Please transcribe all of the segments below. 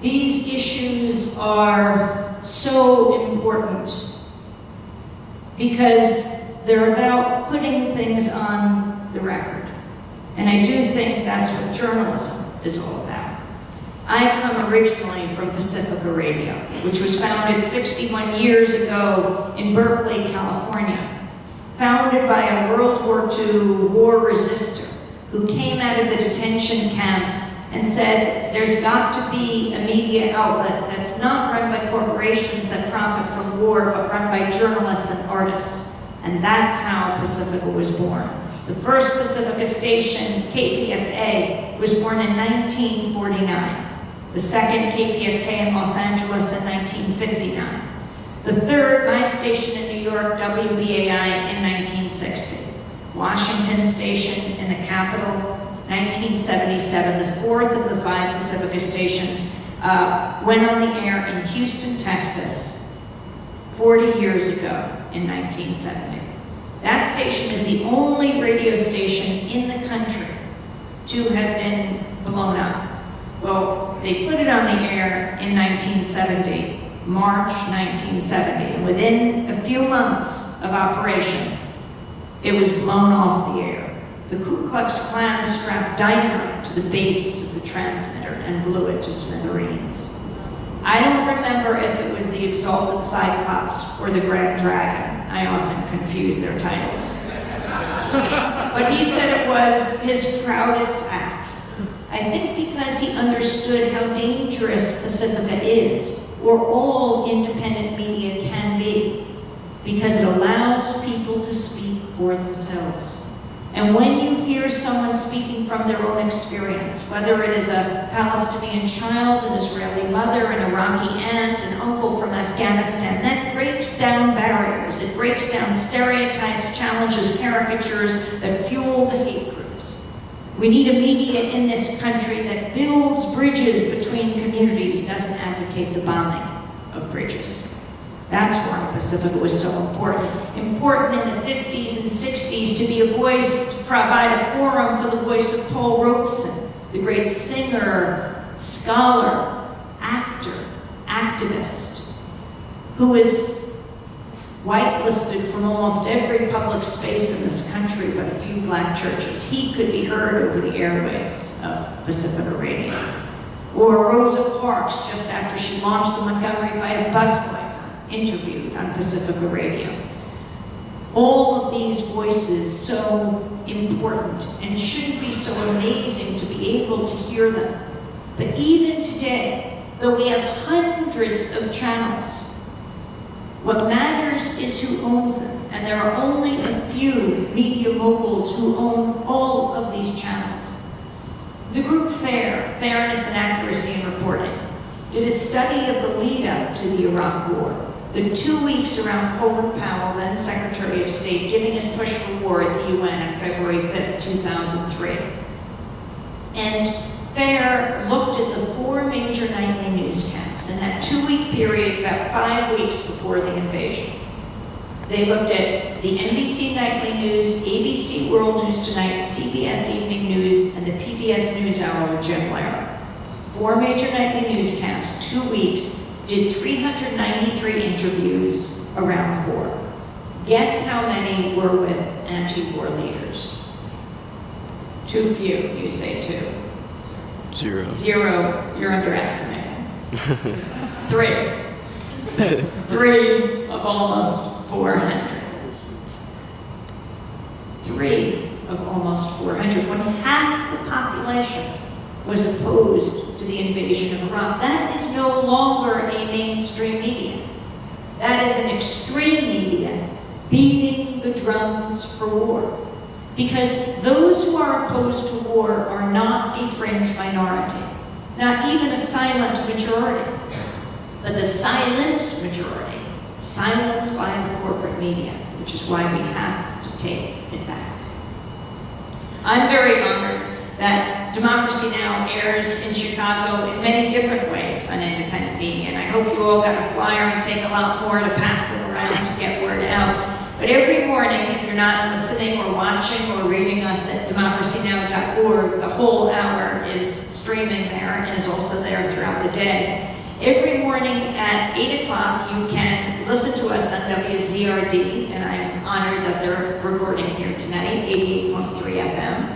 These issues are so important because they're about putting things on the record. And I do think that's what journalism is all about. I come originally from Pacifica Radio, which was founded 61 years ago in Berkeley, California. Founded by a World War II war resistor who came out of the detention camps and said, there's got to be a media outlet that's not run by corporations that profit from war, but run by journalists and artists. And that's how Pacifica was born. The first Pacifica station, KPFA, was born in 1949. The second, KPFK in Los Angeles, in 1959. The third, my station in New York, WBAI, in 1960. Washington Station in the capital, 1977. The fourth of the 5 Pacifica stations went on the air in Houston, Texas, 40 years ago in 1970. That station is the only radio station in the country to have been blown up. Well, they put it on the air in 1970, March 1970, and within a few months of operation, it was blown off the air. The Ku Klux Klan strapped dynamite to the base of the transmitter and blew it to smithereens. I don't remember if it was the Exalted Cyclops or the Grand Dragon. I often confuse their titles. But he said it was his proudest act. I think because he understood how dangerous Pacifica is, or all independent media can be, because it allows people to speak for themselves. And when you hear someone speaking from their own experience, whether it is a Palestinian child, an Israeli mother, an Iraqi aunt, an uncle from Afghanistan, that breaks down barriers. It breaks down stereotypes, challenges caricatures that fuel the hate groups. We need a media in this country that builds bridges between communities, doesn't advocate the bombing of bridges. That's why Pacifica was so important. Important in the 50s and 60s to be a voice, to provide a forum for the voice of Paul Robeson, the great singer, scholar, actor, activist, who is whitelisted from almost every public space in this country but a few black churches. He could be heard over the airwaves of Pacifica Radio. Or Rosa Parks, just after she launched the Montgomery by a busboy, interviewed on Pacifica Radio. All of these voices so important, and it shouldn't be so amazing to be able to hear them. But even today, though we have hundreds of channels, what matters is who owns them, and there are only a few media moguls who own all of these channels. The group FAIR, Fairness and Accuracy in Reporting, did a study of the lead-up to the Iraq War. The 2 weeks around Colin Powell, then Secretary of State, giving his push for war at the UN on February 5th, 2003. And FAIR looked at the 4 major nightly newscasts in that 2-week period, about 5 weeks before the invasion. They looked at the NBC Nightly News, ABC World News Tonight, CBS Evening News, and the PBS NewsHour with Jim Lehrer. 4 major nightly newscasts, 2 weeks, did 393 interviews around war. Guess how many were with anti-war leaders? Too few, you say two. 0. 0, you're underestimating. 3. 3 of almost 400. 3 of almost 400. When half the population was opposed to the invasion of Iraq. That is no longer a mainstream media. That is an extreme media beating the drums for war. Because those who are opposed to war are not a fringe minority, not even a silent majority, but the silenced majority, silenced by the corporate media, which is why we have to take it back. I'm very honored that Democracy Now! Airs in Chicago in many different ways on independent media, and I hope you all got a flyer and take a lot more to pass them around to get word out. But every morning, if you're not listening or watching or reading us at democracynow.org, the whole hour is streaming there and is also there throughout the day. Every morning at 8 o'clock, you can listen to us on WZRD, and I'm honored that they're recording here tonight, 88.3 FM.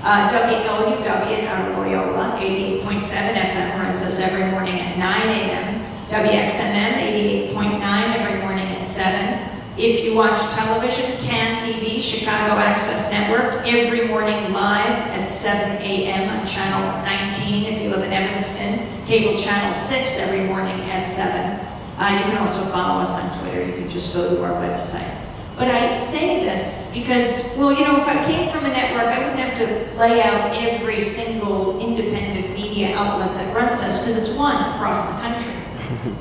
WLUW out of Loyola, 88.7 FM, runs us every morning at 9 a.m. WXMM, 88.9 every morning at 7. If you watch television, CAN TV, Chicago Access Network, every morning live at 7 a.m. on Channel 19. If you live in Evanston, Cable Channel 6 every morning at 7. You can also follow us on Twitter. You can just go to our website. But I say this because, well, you know, if I came from a network, I wouldn't have to lay out every single independent media outlet that runs us, because it's one across the country.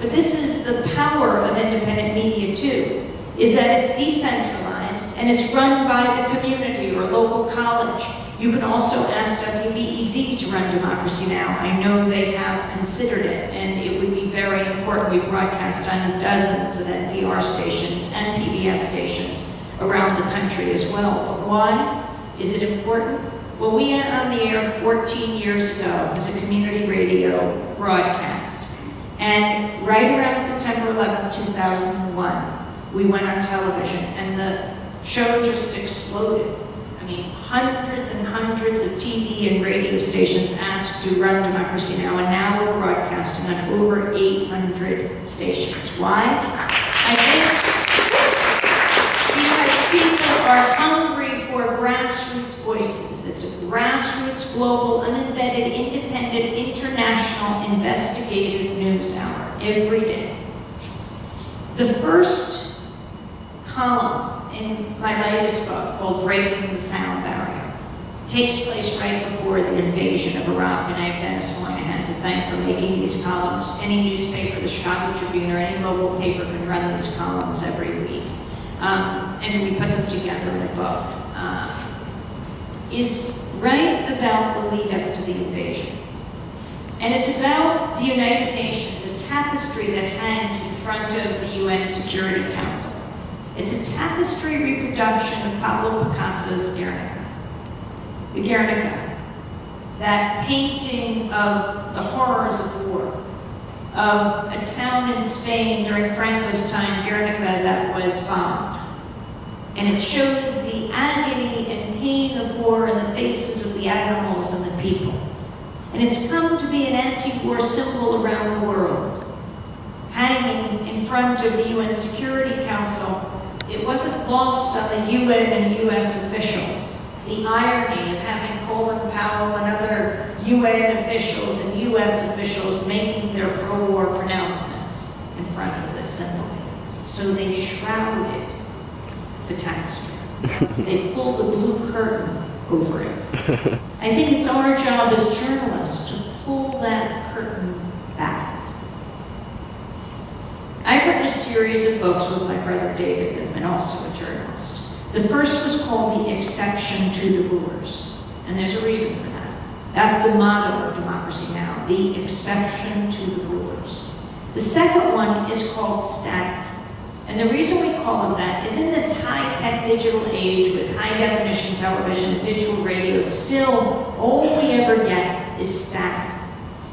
But this is the power of independent media, too, is that it's decentralized and it's run by the community or local college. You can also ask WBEZ to run Democracy Now! I know they have considered it, and it would be very important. We broadcast on dozens of NPR stations and PBS stations around the country as well. But why is it important? Well, we went on the air 14 years ago as a community radio broadcast. And right around September 11, 2001, we went on television, and the show just exploded. I mean, hundreds and hundreds of TV and radio stations asked to run Democracy Now! And now we're broadcasting on over 800 stations. Why? I think because people are hungry for grassroots voices. It's a grassroots, global, unembedded, independent, international, investigative news hour every day. The first column in my latest book, called Breaking the Sound Barrier, takes place right before the invasion of Iraq, and I have Dennis Moynihan to thank for making these columns. Any newspaper, the Chicago Tribune, or any local paper can run these columns every week. And we put them together in a book. Is right about the lead up to the invasion. And it's about the United Nations, a tapestry that hangs in front of the UN Security Council. It's a tapestry reproduction of Pablo Picasso's Guernica. The Guernica, that painting of the horrors of war, of a town in Spain during Franco's time, Guernica, that was bombed. And it shows the agony and pain of war in the faces of the animals and the people. And it's come to be an anti-war symbol around the world. Hanging in front of the UN Security Council, it wasn't lost on the UN and US officials. The irony of having Colin Powell and other UN officials and US officials making their pro-war pronouncements in front of this symbol. So they shrouded the tapestry. They pulled a blue curtain over it. I think it's our job as journalists to pull that curtain back. I've written a series of books with my brother David Goodman, also a journalist. The first was called The Exception to the Rulers, and there's a reason for that. That's the motto of Democracy Now!, the exception to the rulers. The second one is called Static, and the reason we call it that is in this high-tech digital age with high-definition television and digital radio, still all we ever get is static.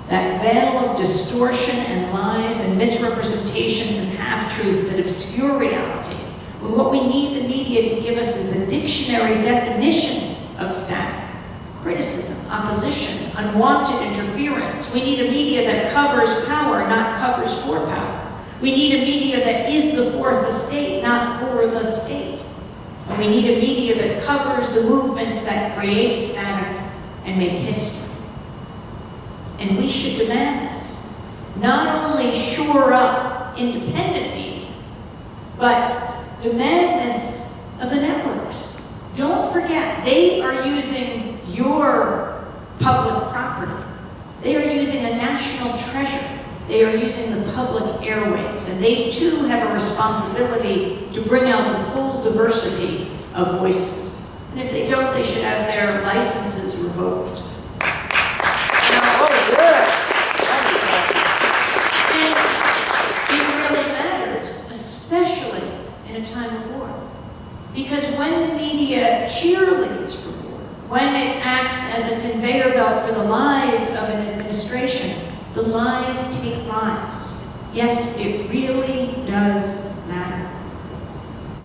That veil of distortion and lies and misrepresentations and half-truths that obscure reality. When what we need the media to give us is the dictionary definition of static. Criticism, opposition, unwanted interference. We need a media that covers power, not covers for power. We need a media that is the fourth estate, not for the state. And we need a media that covers the movements that create static and make history. And we should demand this. Not only shore up independent media, but demand this of the networks. Don't forget, they are using your public property. They are using a national treasure. They are using the public airwaves, and they too have a responsibility to bring out the full diversity of voices. And if they don't, they should have their licenses revoked. And it really matters, especially in a time of war. The lies take lives. Yes, it really does